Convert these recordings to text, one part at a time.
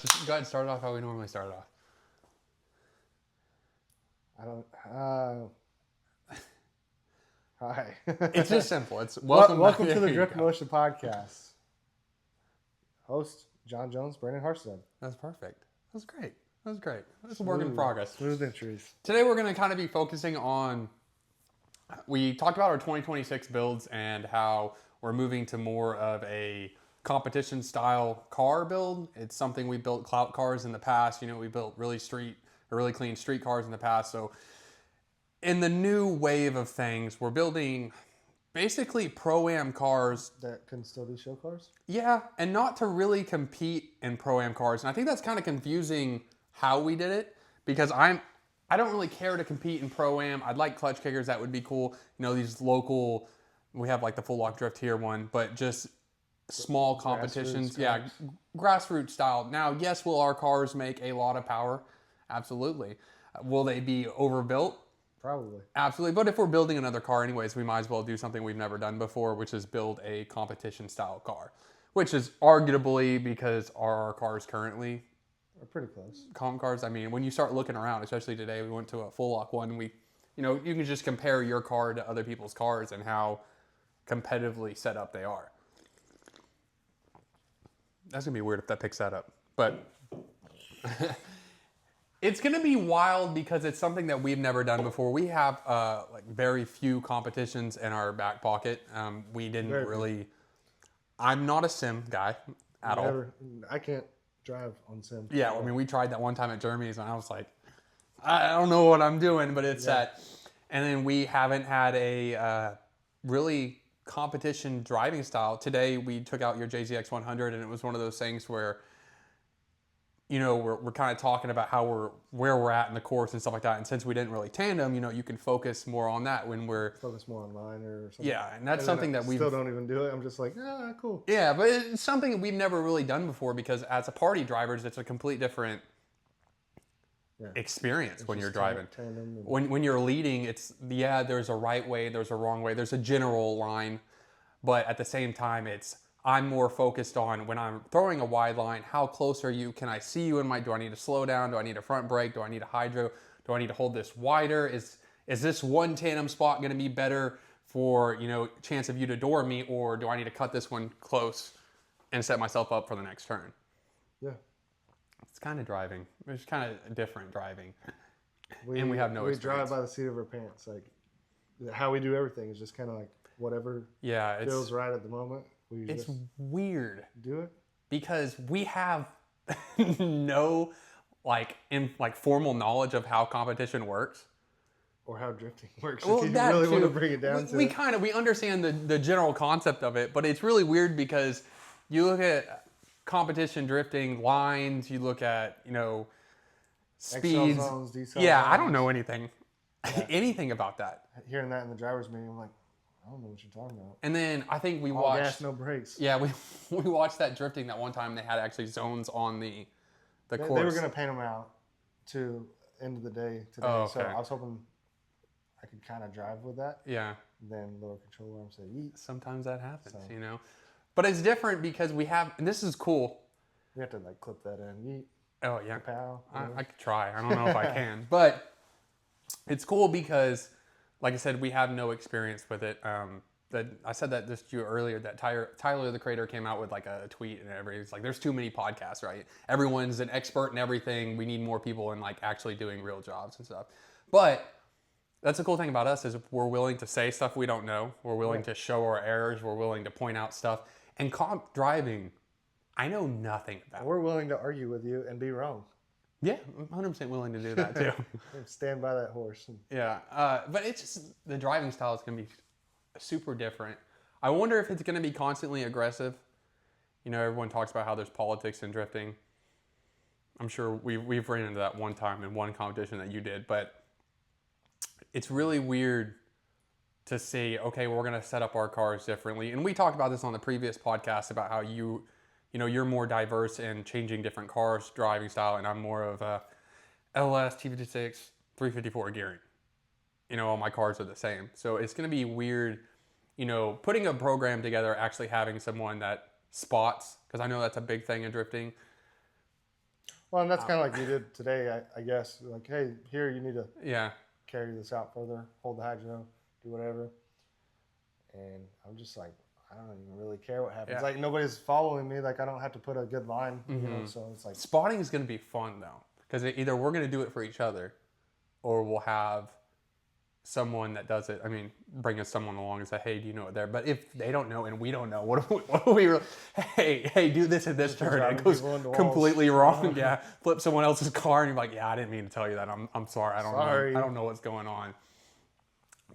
Just go ahead and start it off how we normally start it off. I don't. Hi. It's just simple. It's welcome to the There you Drift go. Motion Podcast. Host John Jones, Brandon Harstead. That's perfect. That's great. That's great. That's a work in progress. Smooth entries. Today we're going to kind of be focusing on. We talked about our 2026 builds and how we're moving to more of a competition style car build. It's something we built clout cars in the past. You know, we built really clean street cars in the past. So in the new wave of things, we're building basically Pro-Am cars. That can still be show cars? Yeah, and not to really compete in Pro-Am cars. And I think that's kind of confusing how we did it because I don't really care to compete in Pro-Am. I'd like clutch kickers, that would be cool. You know, these local, we have like the Full Lock Drift here one, but just small competitions. Yeah, grassroots style. Now, yes, will our cars make a lot of power? Absolutely. Will they be overbuilt? Probably. Absolutely. But if we're building another car anyways, we might as well do something we've never done before, which is build a competition style car, which is arguably because our cars currently We're pretty close. comp cars. I mean, when you start looking around, especially today, we went to a Full Lock one. You can just compare your car to other people's cars and how competitively set up they are. That's gonna be weird if that picks that up, but it's gonna be wild because it's something that we've never done before. We have like very few competitions in our back pocket. We didn't really. I'm not a sim guy at all. I can't drive on sim. Yeah, I mean, we tried that one time at Jeremy's, and I was like, I don't know what I'm doing, but it's that. And then we haven't had a really competition driving style. Today, we took out your JZX 100, and it was one of those things where, we're kind of talking about where we're at in the course and stuff like that. And since we didn't really tandem, you can focus more on that when we're focus more on mine or something. Yeah, and that's something that we still don't even do it. I'm just like, cool. Yeah, but it's something that we've never really done before because as a party drivers, it's a complete different experience when you're driving. When you're leading, there's a right way, there's a wrong way, there's a general line, but at the same time, I'm more focused on when I'm throwing a wide line, how close are you? Can I see you do I need to slow down? Do I need a front brake? Do I need a hydro? Do I need to hold this wider? Is this one tandem spot going to be better for, chance of you to door me, or do I need to cut this one close and set myself up for the next turn? Yeah. It's kind of driving. It's kind of different driving. And we have no experience. We drive by the seat of our pants. Like, how we do everything is just kind of like whatever feels right at the moment. It's weird. Do it? Because we have no formal knowledge of how competition works. Or how drifting works. Well, if you really want to bring it down to it. We understand the general concept of it, but it's really weird because you look at competition drifting lines, you look at, speeds. XL zones, decel yeah, zones. I don't know anything about that. Hearing that in the driver's meeting, I'm like, I don't know what you're talking about. And then I think we All watched gas, no brakes. Yeah, we watched that drifting that one time. They had actually zones on the course. They were going to paint them out to end of the day today. Oh, okay. So I was hoping I could kind of drive with that. Yeah. Then lower control arm say yeet. Sometimes that happens, But it's different because we have, and this is cool. We have to clip that in. Yeet. Oh, yeah. Kapow. I could try. I don't know if I can. But it's cool because, like I said, we have no experience with it. I said that this to you earlier, that Tyler the Creator came out with a tweet and everybody's like, there's too many podcasts, right? Everyone's an expert in everything. We need more people in actually doing real jobs and stuff. But that's the cool thing about us is we're willing to say stuff we don't know. We're willing to show our errors. We're willing to point out stuff. And comp driving, I know nothing about. We're willing to argue with you and be wrong. Yeah, I'm 100% willing to do that too. Stand by that horse. Yeah, but it's just the driving style is going to be super different. I wonder if it's going to be constantly aggressive. Everyone talks about how there's politics in drifting. I'm sure we've ran into that one time in one competition that you did, but it's really weird to see, okay, we're going to set up our cars differently. And we talked about this on the previous podcast about how you're more diverse in changing different cars, driving style, and I'm more of a LS, T56, 354 gearing. All my cars are the same. So it's going to be weird, putting a program together, actually having someone that spots, because I know that's a big thing in drifting. Well, and that's kind of like you did today, I guess. Like, hey, here, you need to Yeah. carry this out further, hold the hydro, do whatever. And I'm just like, I don't even really care what happens. Yeah. Like, nobody's following me. Like, I don't have to put a good line, you know, so it's like. Spotting is going to be fun, though, because either we're going to do it for each other or we'll have someone that does it. I mean, bring us someone along and say, hey, do you know it there? But if they don't know and we don't know, what do we really, hey, do this in this turn. And it goes completely wrong. Yeah. Flip someone else's car and you're like, yeah, I didn't mean to tell you that. I'm sorry. I don't know. I don't know what's going on.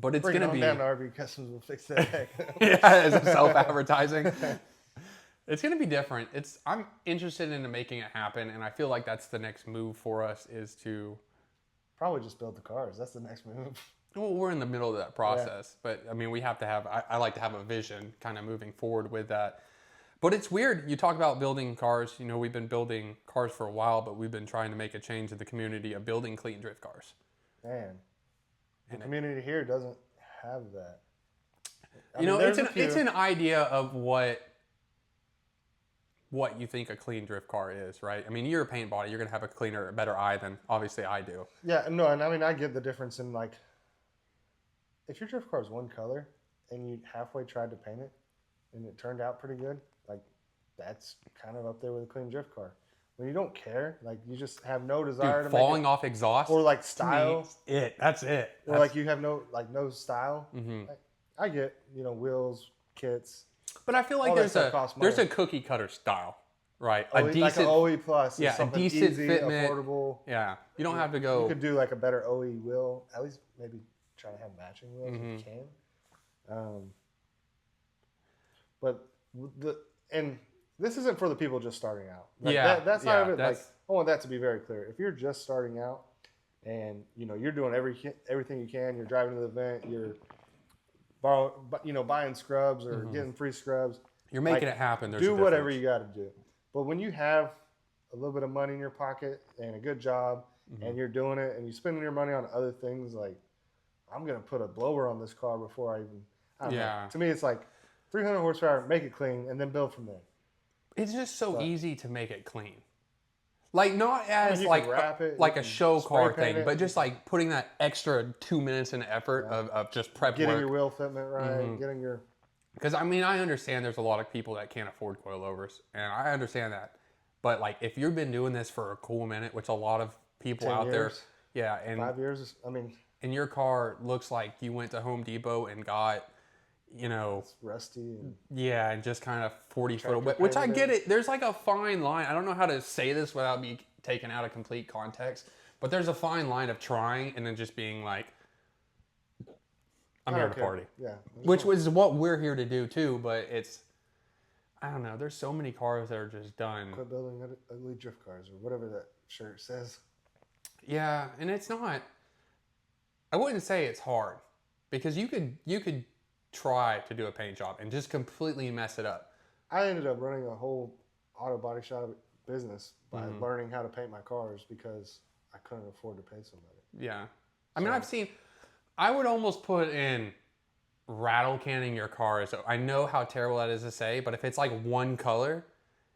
But it's going to be. Down to RV Customs will fix that. Yeah, as a self-advertising. It's going to be different. I'm interested in making it happen, and I feel like that's the next move for us is to probably just build the cars. That's the next move. Well, we're in the middle of that process, but I mean, we have to have. I like to have a vision, kind of moving forward with that. But it's weird. You talk about building cars. You know, we've been building cars for a while, but we've been trying to make a change in the community of building clean drift cars. Man, the community here doesn't have that. You know, it's an idea of what you think a clean drift car is, right? I mean, you're a paint body. You're going to have a better eye than obviously I do. Yeah, no, and I mean, I get the difference in like, if your drift car is one color and you halfway tried to paint it and it turned out pretty good, like that's kind of up there with a clean drift car. When you don't care, like you just have no desire to falling make it, off exhaust or like style. That's it. Or like you have no style. Mm-hmm. Like, I get, you know, wheels, kits. But I feel like there's a cookie cutter style, right? A decent, like an OE plus. Yeah, a decent easy, fitment. Affordable. Yeah, you don't have to go. You could do like a better OE wheel. At least maybe try to have matching wheels if you can. But this isn't for the people just starting out. Like that's side of it. Like I want that to be very clear. If you're just starting out and you know you're doing everything you can, you're driving to the event, you're buying scrubs or getting free scrubs. You're making it happen. Do whatever you got to do. But when you have a little bit of money in your pocket and a good job, and you're doing it, and you're spending your money on other things, like I'm gonna put a blower on this car before I even. Know. To me, it's like 300 horsepower, make it clean, and then build from there. It's just so easy to make it clean. Like not as like a show car thing, but just like putting that extra 2 minutes in effort of just prep getting work. your wheel fitment right, getting your. Because I mean, I understand there's a lot of people that can't afford coilovers, and I understand that. But like, if you've been doing this for a cool minute, which a lot of people out there, and 5 years, I mean, and your car looks like you went to Home Depot and got, you know, it's rusty. And just kind of 40 foot away, which I get it. There's like a fine line. I don't know how to say this without being taken out of complete context, but there's a fine line of trying and then just being like, I'm here to party. Yeah. Which was what we're here to do too, but it's, I don't know, there's so many cars that are just done. Quit building ugly drift cars or whatever that shirt says. Yeah, and it's not, I wouldn't say it's hard because you could try to do a paint job and just completely mess it up. I ended up running a whole auto body shop business by learning how to paint my cars because I couldn't afford to pay somebody. Yeah. I mean, I would almost put in rattle canning your car. So I know how terrible that is to say, but if it's like one color,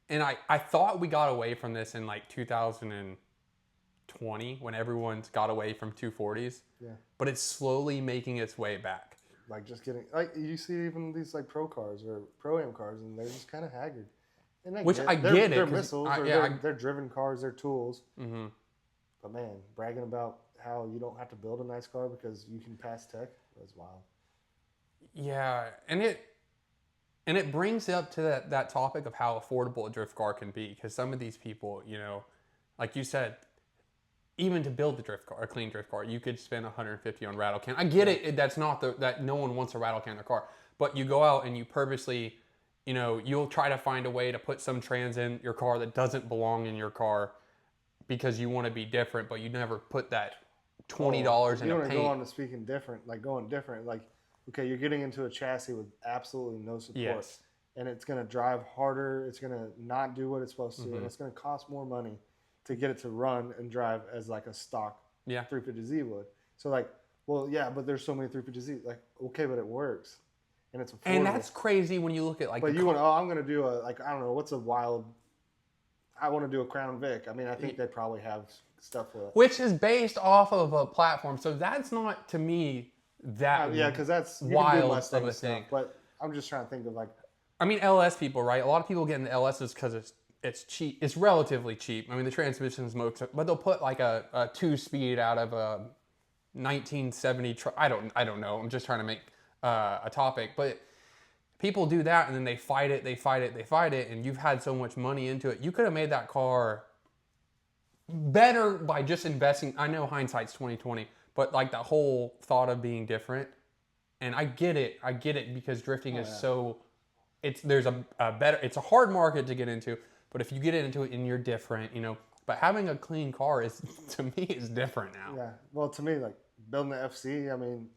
and I thought we got away from this in like 2020 when everyone's got away from 240s. Yeah. But it's slowly making its way back. Like just getting, like you see even these like pro cars or pro-am cars and they're just kind of haggard. And I get it. They're missiles, they're driven cars, they're tools. Mm-hmm. But man, bragging about how you don't have to build a nice car because you can pass tech, that's wild. Yeah, and it brings up to that topic of how affordable a drift car can be because some of these people, you know, like you said, even to build a clean drift car, you could spend $150 on rattle can. I get it. That's not that no one wants a rattle can in their car, but you go out and you purposely, you know, you'll try to find a way to put some trans in your car that doesn't belong in your car because you want to be different, but you never put that $20 in a paint. You don't go on to speaking different, like going different, like, okay, you're getting into a chassis with absolutely no support. Yes. And it's going to drive harder. It's going to not do what it's supposed to. And it's going to cost more money to get it to run and drive as like a stock 350Z would. So like, well, yeah, but there's so many 350Z. Like, okay, but it works. And it's affordable. And that's crazy when you look at like. But I'm going to do I don't know, what's a wild, I want to do a Crown Vic. I mean, I think they probably have stuff with it. which is based off of a platform. So that's not to me that Yeah, because that's you can do wild Mustang of a stuff, thing. but I'm just trying to think of like, I mean, LS people, right? A lot of people get into LSs because it's cheap. It's relatively cheap. I mean, the transmission is most, but they'll put like a 2-speed out of a 1970 truck. I don't know. I'm just trying to make a topic, but people do that and then they fight it, and you've had so much money into it. You could have made that car better by just investing. I know hindsight's 2020, but like the whole thought of being different. And I get it because drifting is so. There's a better. It's a hard market to get into, but if you get into it and you're different, you know. But having a clean car is, to me, is different now. yeah. Well, to me, like building the FC, I mean,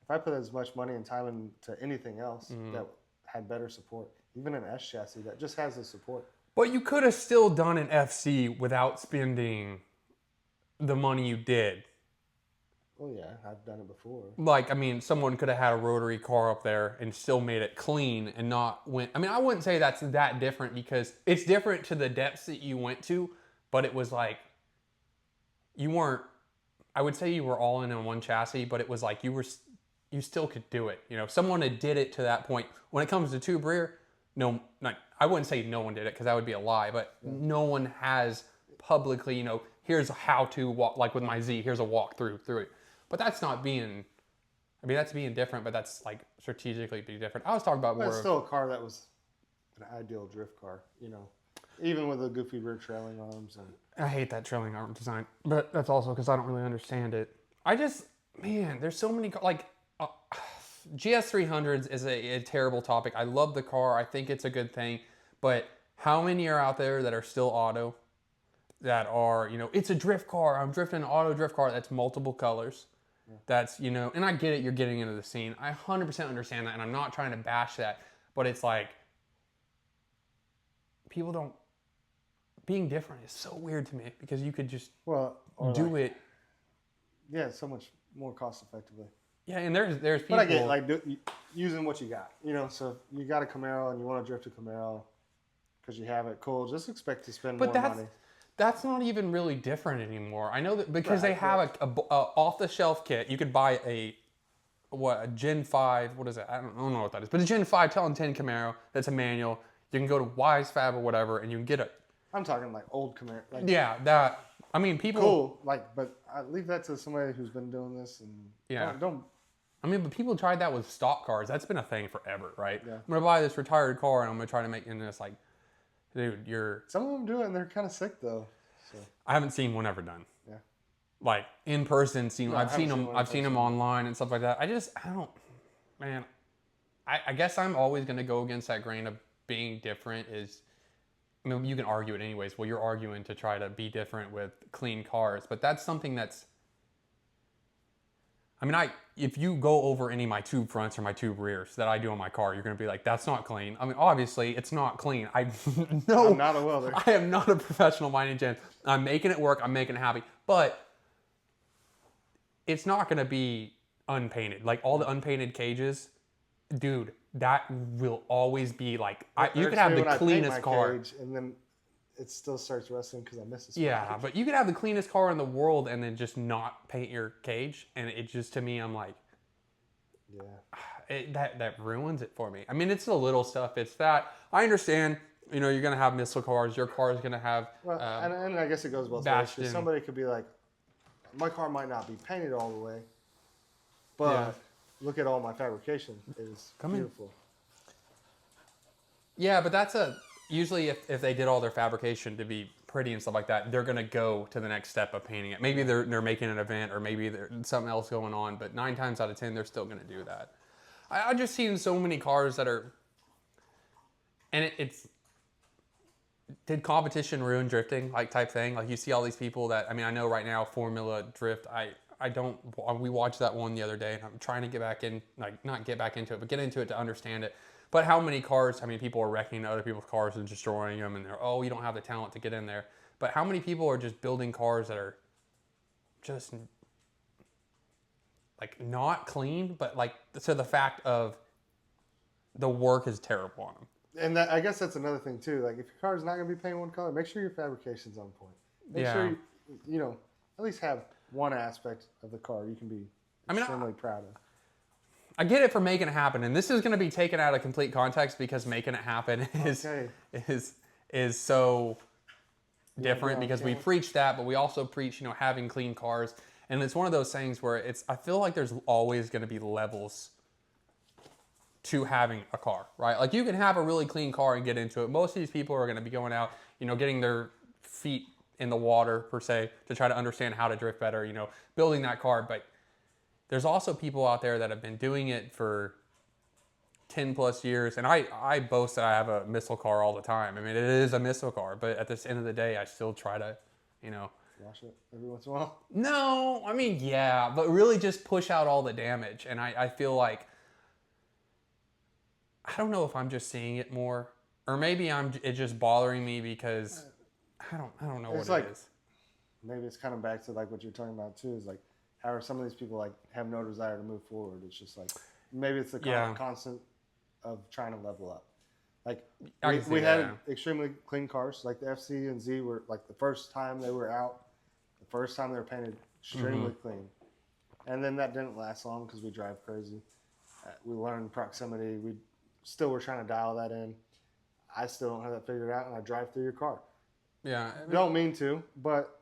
if I put as much money and time into anything else that had better support, even an S chassis that just has the support. But you could have still done an FC without spending the money you did. Well, yeah, I've done it before. Like, I mean, someone could have had a rotary car up there and still made it clean and not went. I mean, I wouldn't say that's that different because it's different to the depths that you went to, but it was like you weren't. I would say you were all in on one chassis, but it was like you still could do it. You know, someone that did it to that point. When it comes to tube rear, no, I wouldn't say no one did it because that would be a lie, but no one has publicly. You know, here's how to walk. Like with my Z, here's a walkthrough through it. But that's not being, I mean, that's being different, but that's like strategically being different. I was talking about But more. it's still a car that was an ideal drift car, you know, even with the goofy rear trailing arms. And I hate that trailing arm design, but that's also because I don't really understand it. Man, there's so many, like, GS300s is a terrible topic. I love the car. I think it's a good thing. But how many are out there that are still auto? That are, you know, it's a drift car. I'm drifting an auto drift car that's multiple colors. That's, you know, and I get it, you're getting into the scene. I 100% understand that, and I'm not trying to bash that, but it's like, people don't, being different is so weird to me because you could just do it. Yeah, so much more cost effectively. Yeah, and there's people. But I get like using what you got, you know, so you got a Camaro and you want to drift a Camaro because you have it, cool, just expect to spend more money. That's not even really different anymore. I know that because they have a off-the-shelf kit. You could buy a Gen 5, what is it? I don't know what that is. But a Gen 5 10 Camaro, that's a manual. You can go to WiseFab or whatever, and you can get I'm talking like old Camaro. Like, yeah, that. I mean, people. Cool, like, but I leave that to somebody who's been doing this and don't. I mean, but people tried that with stock cars. That's been a thing forever, right? Yeah. I'm gonna buy this retired car, and I'm gonna try to make it in this like. Dude, some of them do it and they're kind of sick though. So. I haven't seen one ever done. Yeah. Like in person, I've seen them online and stuff like that. I don't, man. I guess I'm always gonna go against that grain of being different. I mean, you can argue it anyways. Well, you're arguing to try to be different with clean cars, but that's something that's. I mean, if you go over any of my tube fronts or my tube rears that I do on my car, you're going to be like, that's not clean. I mean, obviously, it's not clean. No, I'm not a welder. I am not a professional by any chance. I'm making it work. I'm making it happy. But it's not going to be unpainted. Like, all the unpainted cages, dude, that will always be like, you could have the cleanest car. And then it still starts rusting because I miss the spot. Yeah, but you could have the cleanest car in the world and then just not paint your cage, and it just, to me, I'm like, yeah, that ruins it for me. I mean, it's the little stuff. It's that I understand. You know, you're gonna have missile cars. Your car is gonna have. Well, and I guess it goes both ways. Because somebody could be like, my car might not be painted all the way, but look at all my fabrication. It's beautiful. Yeah, but that's usually if they did all their fabrication to be pretty and stuff like that, they're gonna go to the next step of painting it. Maybe they're making an event, or maybe there's something else going on. But 9 times out of 10, they're still gonna do that. I just seen so many cars that are, and it's. Did competition ruin drifting, like type thing? Like you see all these people that, I mean, I know right now Formula Drift. We watched that one the other day, and I'm trying to get back in, like not get back into it, but get into it to understand it. But how many cars, I mean, people are wrecking other people's cars and destroying them, and they're, oh, you don't have the talent to get in there. But how many people are just building cars that are just like not clean, but like, so the fact of the work is terrible on them. And I guess that's another thing too. Like if your car's not going to be painted one color, make sure your fabrication's on point. Make Yeah. sure you know at least have one aspect of the car you can be I mean, extremely proud of. I get it for making it happen, and this is going to be taken out of complete context because making it happen Okay. is so different go on, because we Cam. preach that, but we also preach, having clean cars. And it's one of those things where I feel like there's always going to be levels to having a car, right? Like you can have a really clean car and get into it. Most of these people are going to be going out, getting their feet in the water per se to try to understand how to drift better, building that car. But there's also people out there that have been doing it for 10 plus years. And I boast that I have a missile car all the time. I mean, it is a missile car, but at the end of the day, I still try to, Wash it every once in a while. no, I mean, yeah, but really just push out all the damage. And I feel like, I don't know if I'm just seeing it more, or maybe it's just bothering me because I don't know It's what like- it is. Maybe it's kind of back to like what you're talking about too. Is like how are some of these people like have no desire to move forward? It's just like maybe it's the Yeah. constant of trying to level up. Like I can see we that, had extremely clean cars. Like the FC and Z were like the first time they were out, the first time they were painted extremely Mm-hmm. clean, and then that didn't last long because we drive crazy. We learned proximity. We still were trying to dial that in. I still don't have that figured out, and I drive through your car. Yeah. Don't mean to, but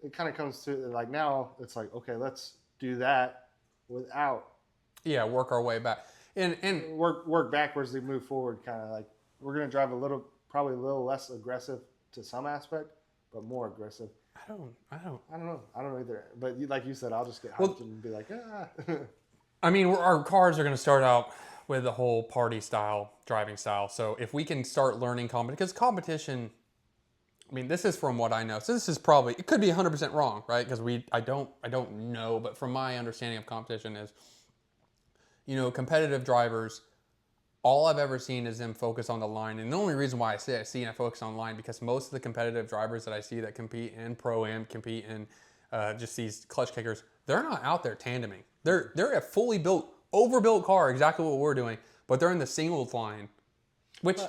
it kind of comes to like now it's like okay, let's do that without Yeah, work our way back. And work backwards to move forward. Kind of like we're gonna drive probably a little less aggressive to some aspect, but more aggressive. I don't. I don't know either. But like you said, I'll just get hyped Well- and be like, ah. I mean, our cars are going to start out with the whole party style, driving style. So if we can start learning because competition, I mean, this is from what I know. So this is probably, it could be 100% wrong, right? Because I don't know, but from my understanding of competition is, competitive drivers, all I've ever seen is them focus on the line. And the only reason why I see and I focus on line because most of the competitive drivers that I see that compete in Pro-Am, compete in just these clutch kickers, they're not out there tandeming. They're a fully built, overbuilt car, exactly what we're doing, but they're in the singles line, which.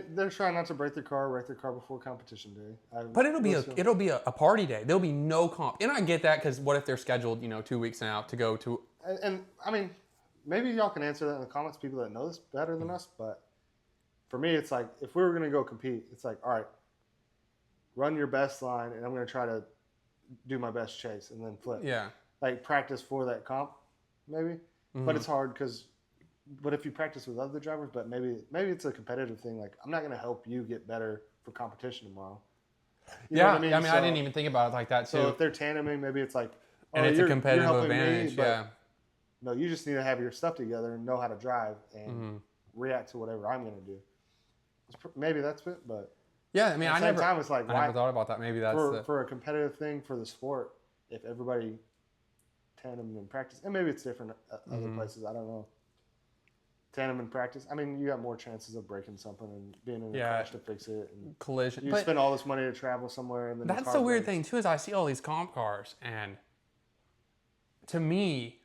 They're trying not to break their car before competition day. But it'll be a party day. There'll be no comp, and I get that because what if they're scheduled 2 weeks out to go to? And I mean, maybe y'all can answer that in the comments, people that know this better than us. But for me, it's like if we were going to go compete, it's like, all right, run your best line, and I'm going to try to do my best chase and then flip. Yeah, Like practice for that comp, maybe. Mm-hmm. But it's hard because. But if you practice with other drivers, but maybe it's a competitive thing. Like I'm not going to help you get better for competition tomorrow. You know yeah. what I mean? I didn't even think about it like that too. So if they're tandeming, maybe it's like, and it's a competitive helping advantage. but Yeah. No, you just need to have your stuff together and know how to drive and Mm-hmm. react to whatever I'm going to do. Maybe that's it, but Yeah. I mean, at the same time, it's like I never thought about that. Maybe that's for a competitive thing for the sport. If everybody tandem in practice, and maybe it's different other Mm-hmm. places. I don't know. Tandem in practice. I mean, you got more chances of breaking something and being in a crash to fix it. And collision. you But spend all this money to travel somewhere, and then that's the weird thing too. Is I see all these comp cars, and to me,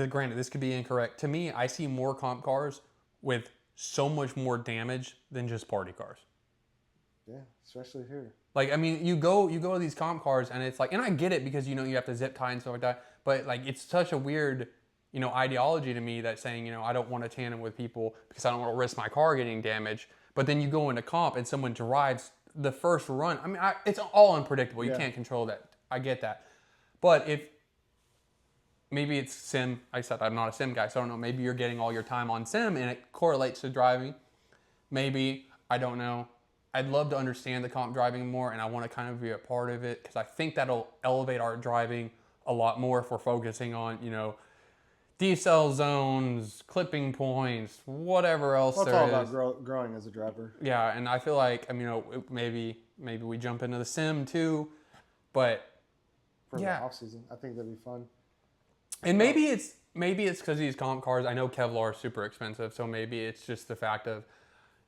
granted, this could be incorrect. To me, I see more comp cars with so much more damage than just party cars. Yeah, especially here. Like, I mean, you go to these comp cars and it's like, and I get it because, you have to zip tie and stuff like that. But like, it's such a weird, ideology to me that saying, I don't want to tandem with people because I don't want to risk my car getting damaged. But then you go into comp and someone drives the first run. I mean, it's all unpredictable. You can't control that. I get that. But if maybe it's sim, like I said, I'm not a sim guy, so I don't know. Maybe you're getting all your time on sim and it correlates to driving. Maybe, I don't know. I'd love to understand the comp driving more, and I want to kind of be a part of it because I think that'll elevate our driving a lot more if we're focusing on, decel zones, clipping points, whatever else Well, it's there all is. about growing as a driver. Yeah, and I feel like, maybe we jump into the sim too, but For yeah. the off season, I think that'd be fun. And maybe it's because these comp cars, I know Kevlar is super expensive, so maybe it's just the fact of,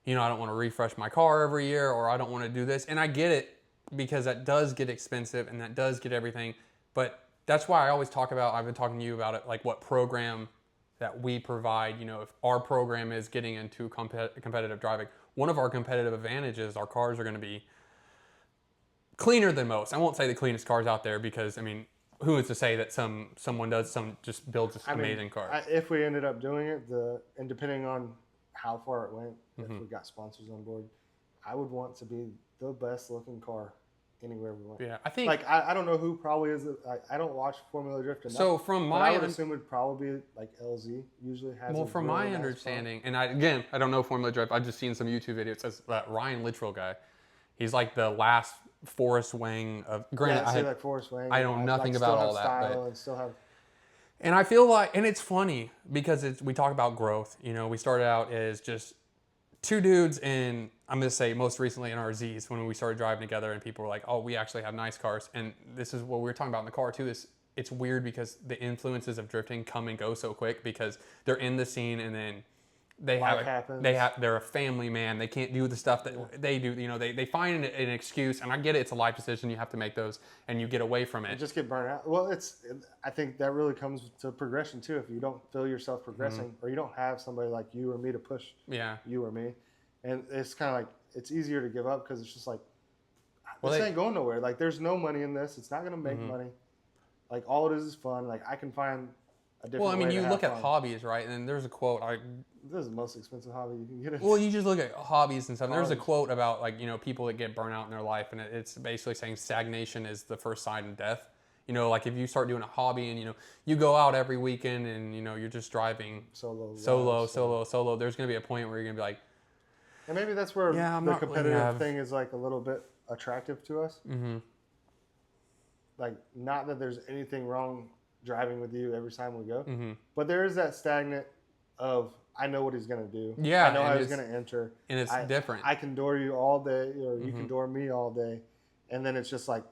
I don't want to refresh my car every year, or I don't want to do this. And I get it because that does get expensive and that does get everything. But that's why I always I've been talking to you about it, like what program that we provide, you know, if our program is getting into competitive driving, one of our competitive advantages, our cars are going to be cleaner than most. I won't say the cleanest cars out there because, I mean, who is to say that someone just builds this amazing car? If we ended up doing it, and depending on how far it went, if we got sponsors on board, I would want to be the best looking car anywhere we went. Yeah, I think like I don't know who probably is. I don't watch Formula Drift enough. So from but my I would assume it'd probably be like LZ usually has. well, from my understanding, and I don't know Formula Drift. I've just seen some YouTube videos. It says that Ryan Littrell guy, he's like the last Forrest Wang of. Granted, like Forrest Wang. I know nothing about all that, but and still have. And I feel like, and it's funny because we talk about growth. You know, we started out as just two dudes, and I'm going to say most recently in our Z's when we started driving together, and people were like, "Oh, we actually have nice cars." And this is what we were talking about in the car too. It's weird because the influences of drifting come and go so quick because they're in the scene, and then they're a family man. They can't do the stuff that they do. You know, they find an excuse, and I get it. It's a life decision. You have to make those, and you get away from it. You just get burnt out. Well, I think that really comes to progression too. If you don't feel yourself progressing, or you don't have somebody like you or me to push you or me, and it's kind of like it's easier to give up because it's just like this ain't going nowhere. Like there's no money in this. It's not going to make money. Like all it is fun. Like I can find a different. Well, I mean, way you to look have at fun. hobbies, right? And there's a quote. This is the most expensive hobby you can get. Well, you just look at hobbies and stuff. There's a quote about like, you know, people that get burnt out in their life, and it's basically saying stagnation is the first sign of death. You know, like if you start doing a hobby and, you know, you go out every weekend and, you know, you're just driving solo, there's going to be a point where you're going to be like. And maybe that's where the competitive thing is like a little bit attractive to us. Mm-hmm. Like, not that there's anything wrong driving with you every time we go, but there is that stagnant of, I know what he's going to do. Yeah. I know how he's going to enter. And it's different. I can door you all day, or you can door me all day. And then it's just like,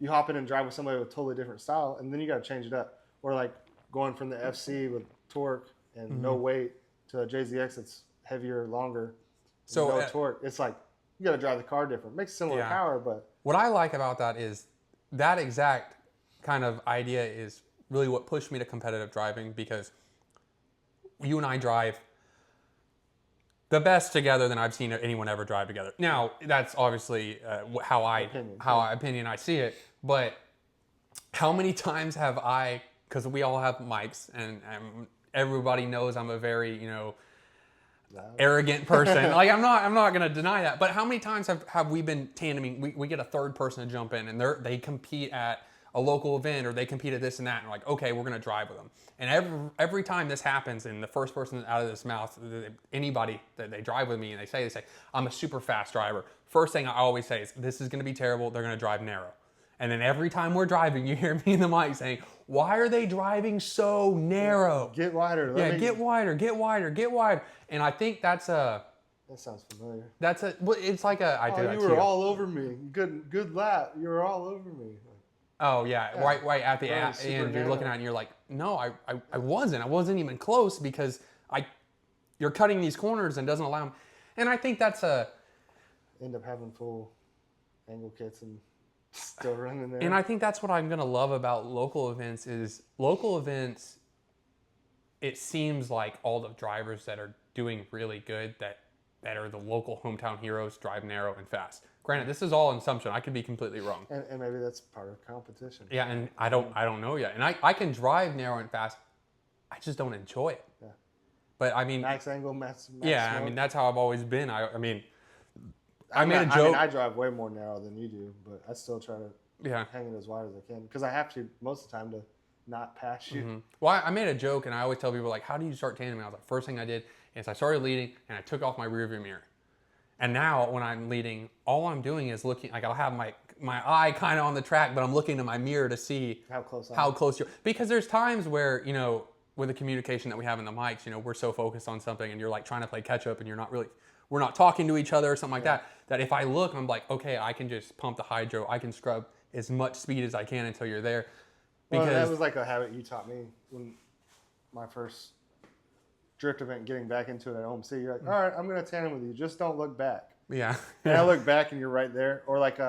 you hop in and drive with somebody with a totally different style, and then you got to change it up. Or like going from the FC with torque and no weight to a JZX that's heavier, longer, so no torque. It's like, you got to drive the car different. Makes similar power, but. What I like about that is that exact kind of idea is really what pushed me to competitive driving, because you and I drive the best together than I've seen anyone ever drive together. Now, that's obviously how I see it, but how many times have I, because we all have mics, and everybody knows I'm a very, you know, arrogant person. Like I'm not going to deny that. But how many times have we been tandeming? We get a third person to jump in, and they compete at a local event, or they compete at this and that, and we're like, okay, we're going to drive with them. And every time this happens, and the first person out of this mouth, anybody that they drive with me, and they say, I'm a super fast driver. First thing I always say is, this is going to be terrible. They're going to drive narrow. And then every time we're driving, you hear me in the mic saying, why are they driving so narrow? Get wider. Get wider. And I think that's a... That sounds familiar. It's like a... You were all over me. Good lap. You were all over me. Oh, yeah. Right at the end, you're looking at it and you're like, no, I wasn't. I wasn't even close, because you're cutting these corners and doesn't allow them. And I think that's a... End up having full angle kits and still running there. And I think that's what I'm going to love about local events is it seems like all the drivers that are doing really good, that are the local hometown heroes, drive narrow and fast. Granted, this is all an assumption. I could be completely wrong. And maybe that's part of competition. Yeah, and I don't know yet. And I can drive narrow and fast. I just don't enjoy it. Yeah. But I mean, max angle, max yeah, smoke. I mean, that's how I've always been. I made a joke. I mean, I drive way more narrow than you do, but I still try to hang it as wide as I can, because I have to most of the time to not pass you. Mm-hmm. Well, I made a joke, and I always tell people, like, how do you start tandeming? I was like, first thing I did is I started leading, and I took off my rearview mirror. And now when I'm leading, all I'm doing is looking, like I'll have my eye kind of on the track, but I'm looking in my mirror to see how close you're. Because there's times where, you know, with the communication that we have in the mics, you know, we're so focused on something, and you're like trying to play catch up, and we're not talking to each other or something like that if I look, I'm like, okay, I can just pump the hydro, I can scrub as much speed as I can until you're there. Because that was like a habit you taught me when my first drift event, getting back into it at Home City. You're like, all right, I'm going to tandem with you. Just don't look back. Yeah. And I look back and you're right there. Or like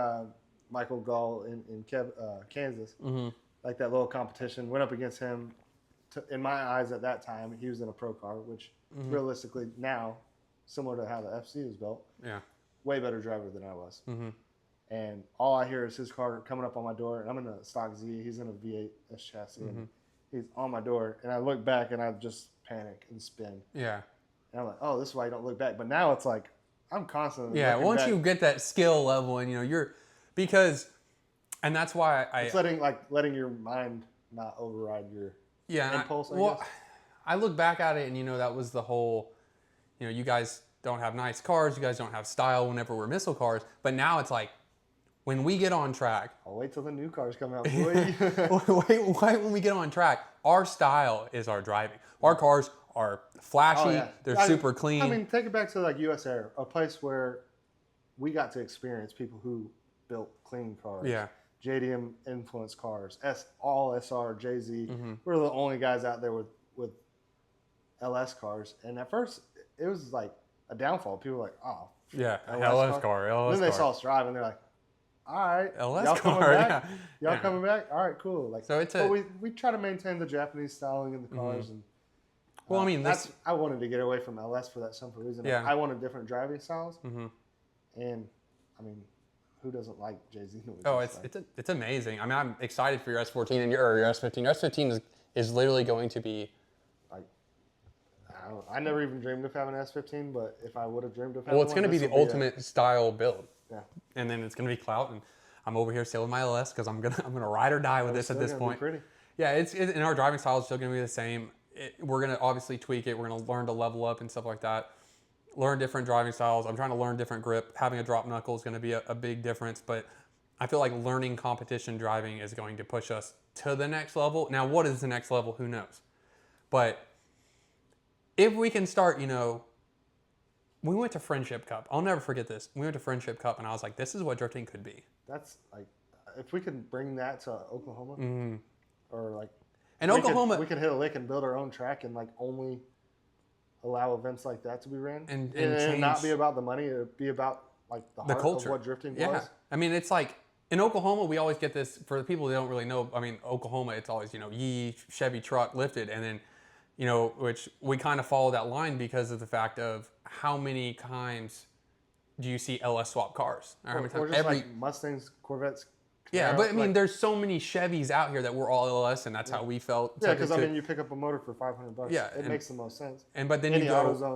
Michael Gall in Kansas. Mm-hmm. Like that little competition. Went up against him in my eyes at that time, he was in a pro car, which realistically now, similar to how the FC was built, Yeah. way better driver than I was. Mm-hmm. And all I hear is his car coming up on my door. And I'm in a stock Z. He's in a V8 S chassis. And he's on my door. And I look back and I just panic and spin. Yeah. And I'm like, oh, this is why you don't look back. But now it's like, I'm constantly Yeah. looking Once back. you get that skill level and, because, and that's why It's letting your mind not override your impulse, I guess. I look back at it and, that was the whole, you guys don't have nice cars. You guys don't have style whenever we're missile cars. But now it's like, when we get on track, I'll wait till the new cars come out, boy. wait when we get on track, our style is our driving. Our cars are flashy. They're super clean. I mean, take it back to like US Air, a place where we got to experience people who built clean cars. Yeah. JDM influenced cars, all SR, JZ. We're the only guys out there with LS cars. And at first, it was like a downfall. People were like, oh, yeah, LS car. Then they saw us drive and they're like, all right, LS y'all car, coming back? yeah. Y'all coming back? All right, cool. Like, so but we try to maintain the Japanese styling in the cars. And well, I mean, I wanted to get away from LS for that simple reason. Yeah. I wanted different driving styles. And I mean, who doesn't like JZ noises? Oh, it's amazing. I mean, I'm excited for your S14 and your S15. Your S15 is literally going to be like, I never even dreamed of having an S15, but if I would have dreamed of having it's going to be the ultimate style build. Yeah. And then it's going to be clout, and I'm over here selling my LS because I'm gonna ride or die with this at this point. Pretty. Yeah, and our driving style is still going to be the same. We're going to obviously tweak it. We're going to learn to level up and stuff like that. Learn different driving styles. I'm trying to learn different grip. Having a drop knuckle is going to be a big difference, but I feel like learning competition driving is going to push us to the next level. Now, what is the next level? Who knows? But if we can start, we went to Friendship Cup. I'll never forget this. We went to Friendship Cup, and I was like, this is what drifting could be. That's like, if we could bring that to Oklahoma, or like, and Oklahoma, we could hit a lick and build our own track and like only allow events like that to be ran, and not be about the money. It would be about like the culture of what drifting was. I mean, it's like in Oklahoma, we always get this for the people who don't really know. I mean, Oklahoma, it's always Yee, Chevy truck lifted, and then which we kind of follow that line because of the fact of how many times do you see LS swap cars? Or just like Mustangs, Corvettes. Yeah, but I mean, there's so many Chevys out here that were all LS, and that's how we felt. Yeah, because I mean, you pick up a motor for $500. Yeah, it makes the most sense. But then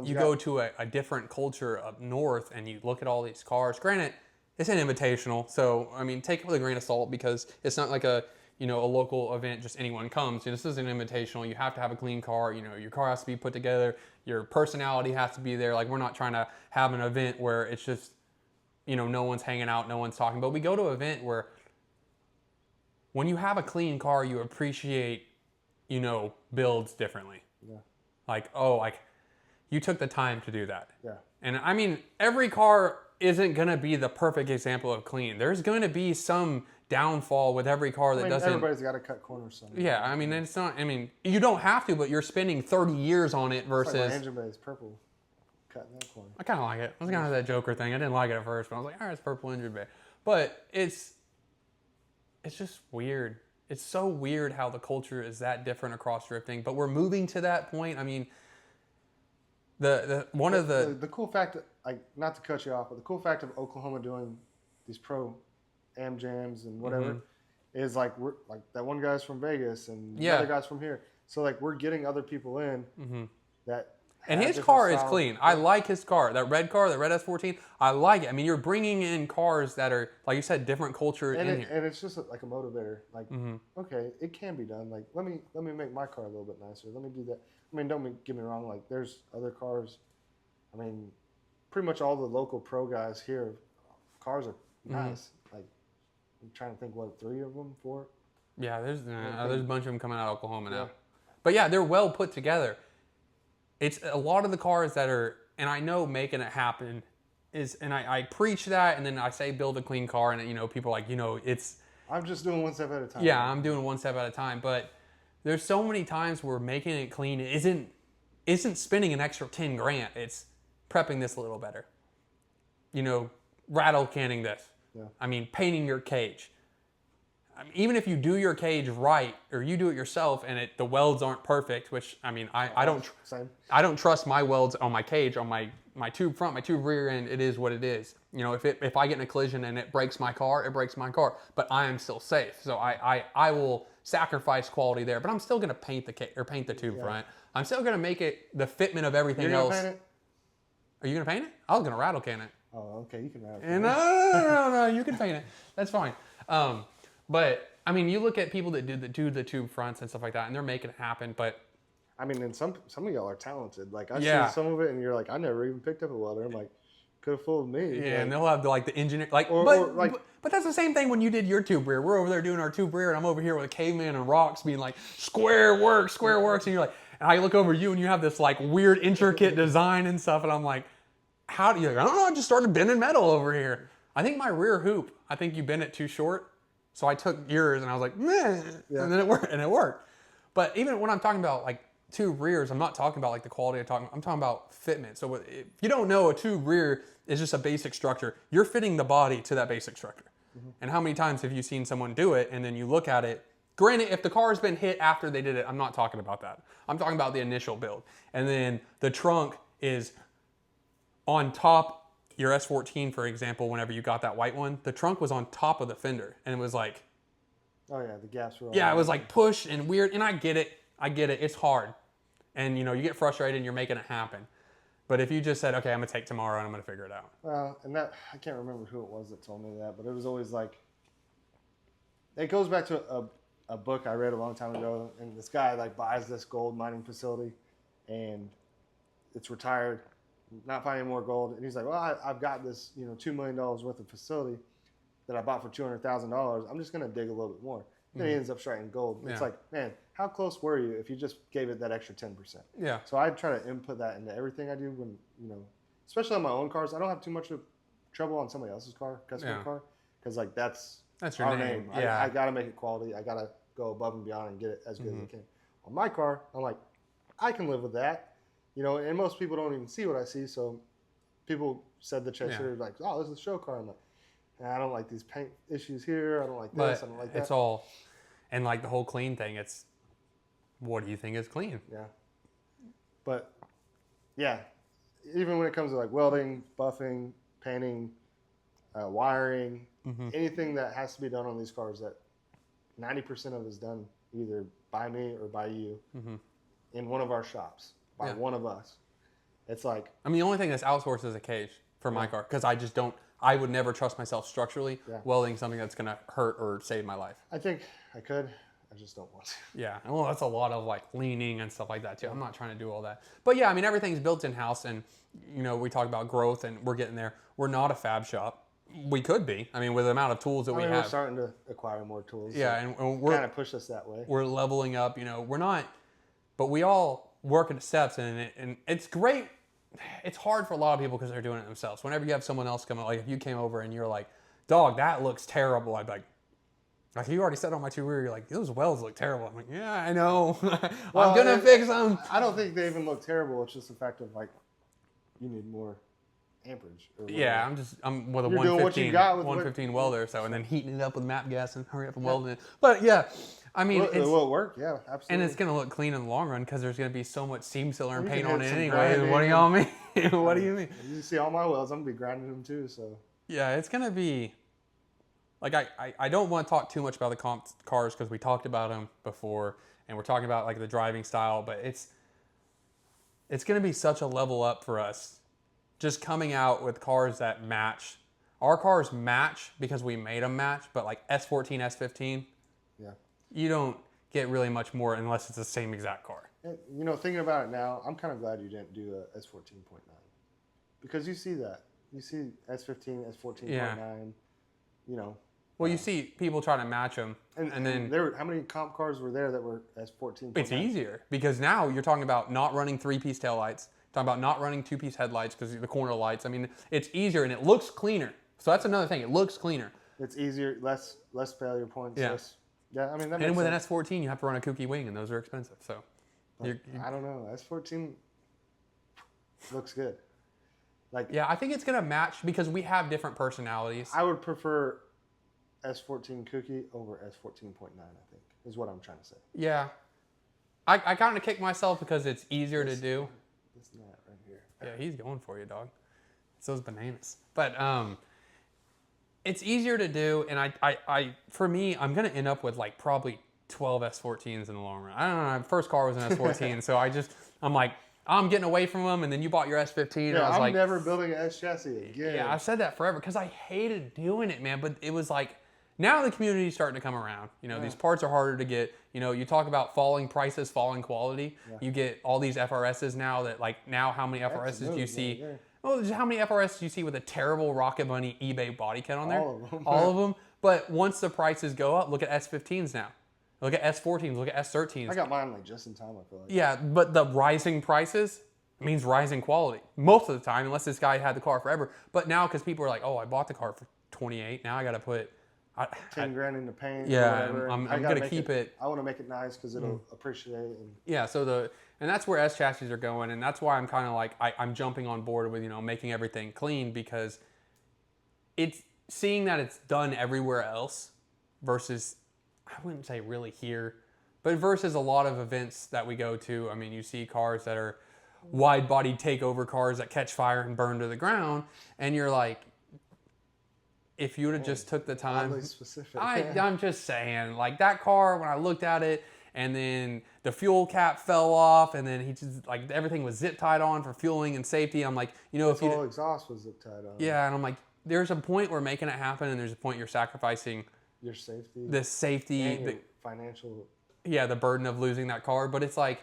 you go to a different culture up north, and you look at all these cars. Granted, it's an invitational, so I mean, take it with a grain of salt because it's not like a local event. Just anyone comes. This is an invitational. You have to have a clean car. Your car has to be put together. Your personality has to be there. Like, we're not trying to have an event where it's just no one's hanging out, no one's talking. But we go to an event where when you have a clean car, you appreciate, builds differently. Yeah. Like, you took the time to do that. Yeah. And I mean, every car isn't going to be the perfect example of clean. There's going to be some downfall with every car that doesn't. Everybody's got to cut corners somewhere. Yeah. I mean, it's not, you don't have to, but you're spending 30 years on it versus. It's like my engine bay is purple. Cutting that corner. I kind of like it. I was kind of that Joker thing. I didn't like it at first, but I was like, all right, it's purple engine bay. But it's just weird. It's so weird how the culture is that different across drifting, but we're moving to that point. I mean, the cool fact, like, not to cut you off, but the cool fact of Oklahoma doing these pro am jams and whatever is like we're like that one guy's from Vegas and the other guy's from here. So like we're getting other people in that. And his car is clean. I like his car. That red red S14, I like it. I mean, you're bringing in cars that are, like you said, different culture in here. And it's just like a motivator. Like, okay, it can be done. Like, let me make my car a little bit nicer. Let me do that. I mean, get me wrong. Like, there's other cars. I mean, pretty much all the local pro guys here, cars are nice. Like, I'm trying to think, 3 of them, 4? Yeah, there's a bunch of them coming out of Oklahoma now. But yeah, they're well put together. It's a lot of the cars that are, and I know making it happen is, and I preach that, and then I say build a clean car, and people are like, it's. I'm just doing one step at a time. Yeah, I'm doing one step at a time, but there's so many times where making it clean isn't spending an extra 10 grand. It's prepping this a little better. Rattle canning this. Yeah. I mean, painting your cage. I mean, even if you do your cage right or you do it yourself and the welds aren't perfect, which I mean, I don't trust my welds on my cage, on my tube front, my tube rear end. It is what it is. You know, if I get in a collision and it breaks my car, it breaks my car, but I am still safe. So I will sacrifice quality there, but I'm still going to paint the tube front. I'm still going to make it the fitment of everything else. Paint it? Are you going to paint it? I was going to rattle can it. Oh, okay, you can rattle can it. No, you can paint it. That's fine. But I mean, you look at people that do the tube fronts and stuff like that, and they're making it happen. But I mean, and some of y'all are talented. Like I see some of it, and you're like, I never even picked up a welder. I'm like, could have fooled me. Yeah, like, and they'll have the engineer but that's the same thing when you did your tube rear. We're over there doing our tube rear, and I'm over here with a caveman and rocks, being like, square works, and you're like, and I look over you, and you have this like weird intricate design and stuff, and I'm like, how do you? I don't know. I just started bending metal over here. I think my rear hoop. I think you bent it too short. So I took yours and I was like, meh, and then it worked. But even when I'm talking about like tube rears, I'm not talking about like the quality I'm talking about fitment. So if you don't know, a tube rear is just a basic structure. You're fitting the body to that basic structure. Mm-hmm. And how many times have you seen someone do it and then you look at it? Granted, if the car has been hit after they did it, I'm not talking about that. I'm talking about the initial build. And then the trunk is on top. Your S14, for example, whenever you got that white one, the trunk was on top of the fender, and it was like, oh yeah, the gaps were all it was like push and weird, and I get it, it's hard, and you know, you get frustrated and you're making it happen, but if you just said, okay, I'm gonna take tomorrow and I'm gonna figure it out. Well, and that, I can't remember who it was that told me that, but it was always like, it goes back to a book I read a long time ago, and this guy like buys this gold mining facility, and it's retired, not finding more gold, and he's like, well, I've got this, you know, $2 million worth of facility that I bought for $200,000. I'm just going to dig a little bit more. Then he ends up striking gold. It's like, man, how close were you if you just gave it that extra 10%? Yeah. So I try to input that into everything I do when, you know, especially on my own cars. I don't have too much of trouble on somebody else's car, customer car, because like that's your our name. I got to make it quality. I got to go above and beyond and get it as good as I can. On my car, I'm like, I can live with that. You know, and most people don't even see what I see. So people said the Chaser, like, oh, this is a show car. I'm like, I don't like these paint issues here. I don't like this. I don't like that. It's all, and like the whole clean thing, it's, what do you think is clean? Yeah. But, yeah, even when it comes to like welding, buffing, painting, wiring, anything that has to be done on these cars that 90% of is done either by me or by you in one of our shops. By one of us. It's like, I mean, the only thing that's outsourced is a cage for my car, because I would never trust myself structurally welding something that's going to hurt or save my life. I think I could. I just don't want to. Yeah. Well, that's a lot of like leaning and stuff like that too. I'm not trying to do all that. But yeah, I mean, everything's built in-house, and you know, we talk about growth and we're getting there. We're not a fab shop. We could be. I mean, with the amount of tools that we have. We're starting to acquire more tools. Yeah, so and we're kind of push us that way. We're leveling up, you know, we're not, but we all work at steps, and it's great. It's hard for a lot of people because they're doing it themselves. Whenever you have someone else come, like if you came over and you're like, dog, that looks terrible, I'd be like you already said on my two rear, you're like, those welds look terrible. I'm like, yeah, I know. I'm going to fix them. I don't think they even look terrible. It's just the fact of like, you need more amperage. Yeah, I'm with a 115 welder, so, and then heating it up with MAP gas and hurry up and welding it. But yeah, I mean, it will work. Yeah, absolutely. And it's going to look clean in the long run because there's going to be so much seam sealer and paint on it anyway. What do y'all mean? What do you mean? You see all my welds, I'm going to be grinding them too, so. Yeah, it's going to be, like, I don't want to talk too much about the comp cars because we talked about them before, and we're talking about, like, the driving style, but it's going to be such a level up for us just coming out with cars that match. Our cars match because we made them match, but, like, S14, S15, you don't get really much more unless it's the same exact car. And, you know, thinking about it now, I'm kind of glad you didn't do a S14.9 because you see that. You see S15, S14.9, you know. Well, you see people trying to match them. And then how many comp cars were there that were S14.9? It's easier because now you're talking about not running 3-piece taillights, talking about not running 2-piece headlights because the corner lights. I mean, it's easier and it looks cleaner. So that's another thing. It looks cleaner. It's easier, less failure points. Yeah. I mean, that and makes with sense. an S14, you have to run a kooky wing, and those are expensive. So, I don't know. S14 looks good. Like, yeah, I think it's gonna match because we have different personalities. I would prefer S14 Kooky over S14.9, I think, is what I'm trying to say. Yeah. I kind of kick myself because it's easier to do. This gnat right here. Yeah, he's going for you, dog. It's those bananas. But it's easier to do, and I for me, I'm gonna end up with like probably 12 S14s in the long run. I don't know. My first car was an S14, so I'm like, I'm getting away from them, and then you bought your S15. Yeah, and I was I'm like, never building an S chassis again. yeah, I've said that forever because I hated doing it, man. But it was like, now the community's starting to come around. You know, these parts are harder to get. You know, you talk about falling prices, falling quality. Yeah. You get all these FRSs now that, like, now how many FRSs do you see? Well, how many FRSs do you see with a terrible Rocket Bunny eBay body kit on there? All of them. All of them. But once the prices go up, look at S15s now. Look at S14s. Look at S13s. I got mine like just in time, I feel like. Yeah, but the rising prices means rising quality most of the time, unless this guy had the car forever. But now, because people are like, oh, I bought the car for 28, now I got to put 10 grand into paint. Yeah, or whatever. I'm going to keep it. I want to make it nice because it'll appreciate. And yeah, so and that's where S chassis are going, and that's why I'm kind of like I'm jumping on board with, you know, making everything clean, because it's seeing that it's done everywhere else versus, I wouldn't say really here, but versus a lot of events that we go to. I mean, you see cars that are wide body takeover cars that catch fire and burn to the ground, and you're like, if you would have just took the time. Oddly specific. I'm just saying, like, that car, when I looked at it, and then the fuel cap fell off, and then he just, like, everything was zip tied on for fueling and safety. I'm like, you know, if you. The whole exhaust was zip tied on. Yeah, and I'm like, there's a point where making it happen, and there's a point you're sacrificing your safety. The safety. And your financial. Yeah, the burden of losing that car. But it's like,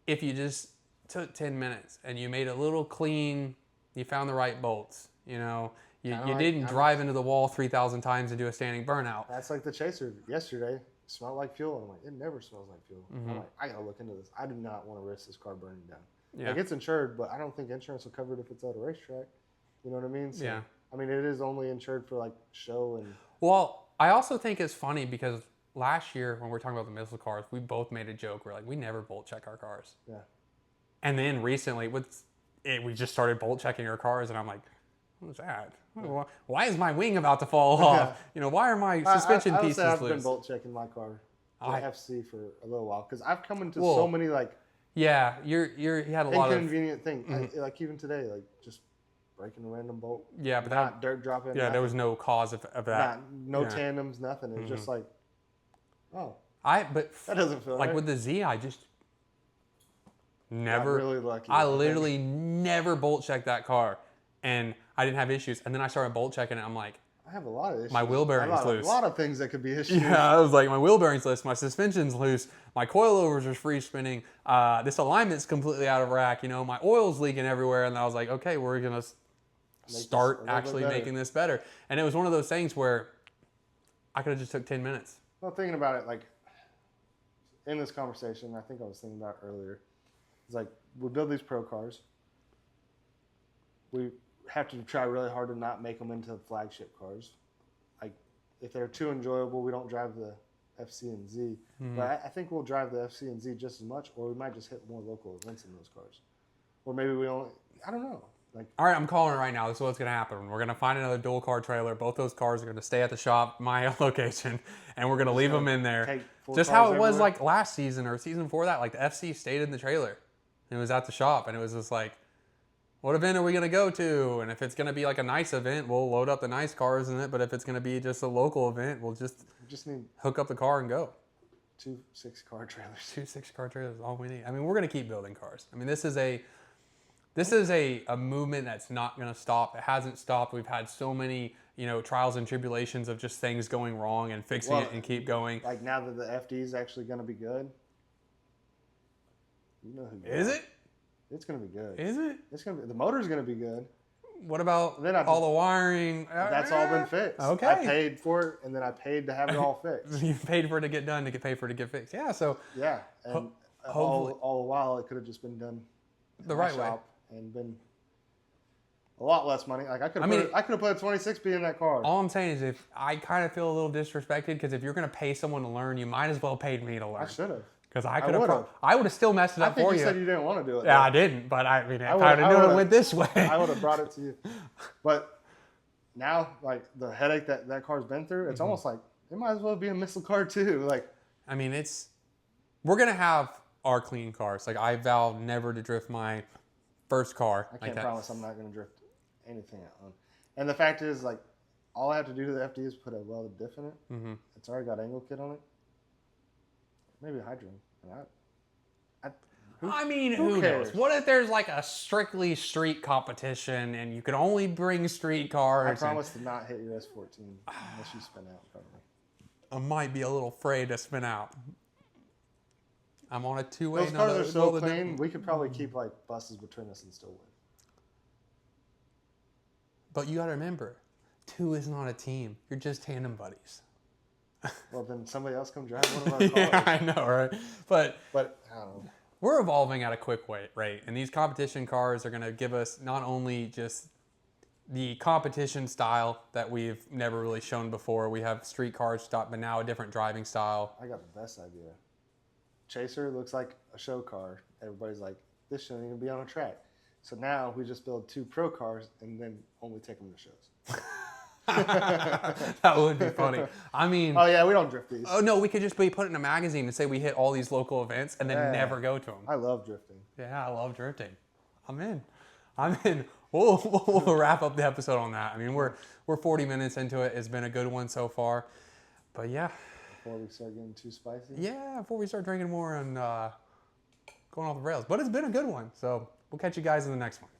if you just took 10 minutes and you made it a little clean, you found the right bolts, you know. You didn't drive into the wall 3,000 times and do a standing burnout. That's like the Chaser yesterday. It smelled like fuel. And I'm like, it never smells like fuel. I'm like, I got to look into this. I do not want to risk this car burning down. Yeah. Like, it's insured, but I don't think insurance will cover it if it's at a racetrack. You know what I mean? So, yeah. I mean, it is only insured for, like, show and... Well, I also think it's funny because last year when we were talking about the missile cars, we both made a joke. We're like, we never bolt check our cars. Yeah. And then recently, we just started bolt checking our cars, and I'm like, what was that? Why is my wing about to fall off? You know, why are my suspension pieces I've loose? been bolt checking my car, FC, for a little while, because I've come into so many, like, yeah, you had a lot of inconvenient things. Like even today, like just breaking a random bolt. Yeah, but not dirt dropping. Yeah, there was no cause of that. No tandems, nothing. It was just like, oh, but that doesn't feel like right. with the Z. I just never. Really lucky. I literally never bolt checked that car, and I didn't have issues. And then I started bolt checking it. I'm like, I have a lot of issues. My wheel bearing's loose. A lot of things that could be issues. Yeah, I was like, my wheel bearing's loose, my suspension's loose, my coilovers are free spinning, this alignment's completely out of rack, you know, my oil's leaking everywhere. And I was like, okay, we're gonna start actually making this better. And it was one of those things where I could have just took 10 minutes. Well, thinking about it, like in this conversation, I think I was thinking about it earlier. It's like, we build these pro cars. We have to try really hard to not make them into flagship cars. Like, if they're too enjoyable, we don't drive the FC and Z. But I think we'll drive the FC and Z just as much, or we might just hit more local events in those cars. Or maybe we only, I don't know. Like, all right, I'm calling it right now. This is what's going to happen. We're going to find another dual car trailer. Both those cars are going to stay at the shop, my location, and we're going to leave them in there. Just how it was like last season or season before that. Like, the FC stayed in the trailer. It was at the shop, and it was just like, what event are we going to go to? And if it's going to be like a nice event, we'll load up the nice cars in it. But if it's going to be just a local event, we'll just need hook up the car and go. 2 6-car trailers. 2 6-car trailers is all we need. I mean, we're going to keep building cars. I mean, this is a movement that's not going to stop. It hasn't stopped. We've had so many, you know, trials and tribulations of just things going wrong and fixing it and keep going. Like, now that the FD is actually going to be good. You know who is it? It's going to be good. Is it? It's going to be. The motor's going to be good. What about all the wiring? That's all been fixed. Okay. I paid for it, and then I paid to have it all fixed. You paid for it to get done to get paid for it to get fixed. Yeah, so. Yeah, and all the while, it could have just been done the right way and been a lot less money. Like, I could have put a 26B in that car. All I'm saying is, if I kind of feel a little disrespected, because if you're going to pay someone to learn, you might as well paid me to learn. I should have. Because I would have still messed it up for you. I think you said you didn't want to do it. Yeah, I didn't. But I mean, if I would have known it went this way, I would have brought it to you. But now, like the headache that car's been through, it's almost like it might as well be a missile car too. Like, I mean, we're going to have our clean cars. Like, I vow never to drift my first car. I like can't that. promise I'm not going to drift anything on. And the fact is, like, all I have to do to the FD is put a welded diff in it. Mm-hmm. It's already got angle kit on it. Maybe a hydrogen. I mean, who who knows? cares? What if there's like a strictly street competition and you can only bring street cars? I and promise to not hit your S14 unless you spin out in front of me. I might be a little afraid to spin out. I'm on a two-way. Those cars are so clean, we could probably keep like buses between us and still win. But you got to remember, 2 is not a team. You're just tandem buddies. Well, then somebody else come drive one of our cars. Yeah, I know, right? But I don't know. we're evolving at a quick rate, and these competition cars are going to give us not only just the competition style that we've never really shown before. We have street cars stuff, but now a different driving style. I got the best idea. Chaser looks like a show car. Everybody's like, this shouldn't even be on a track. So now we just build 2 pro cars and then only take them to shows. That would be funny. I mean, Oh yeah, we don't drift these. oh no, we could just be put in a magazine and say we hit all these local events and then Yeah. never go to them. I love drifting. Yeah, I love drifting. I'm in. We'll wrap up the episode on that. I mean, we're 40 minutes into it. It's been a good one so far. But yeah, Before we start getting too spicy. yeah, before we start drinking more and going off the rails. But it's been a good one. So we'll catch you guys in the next one.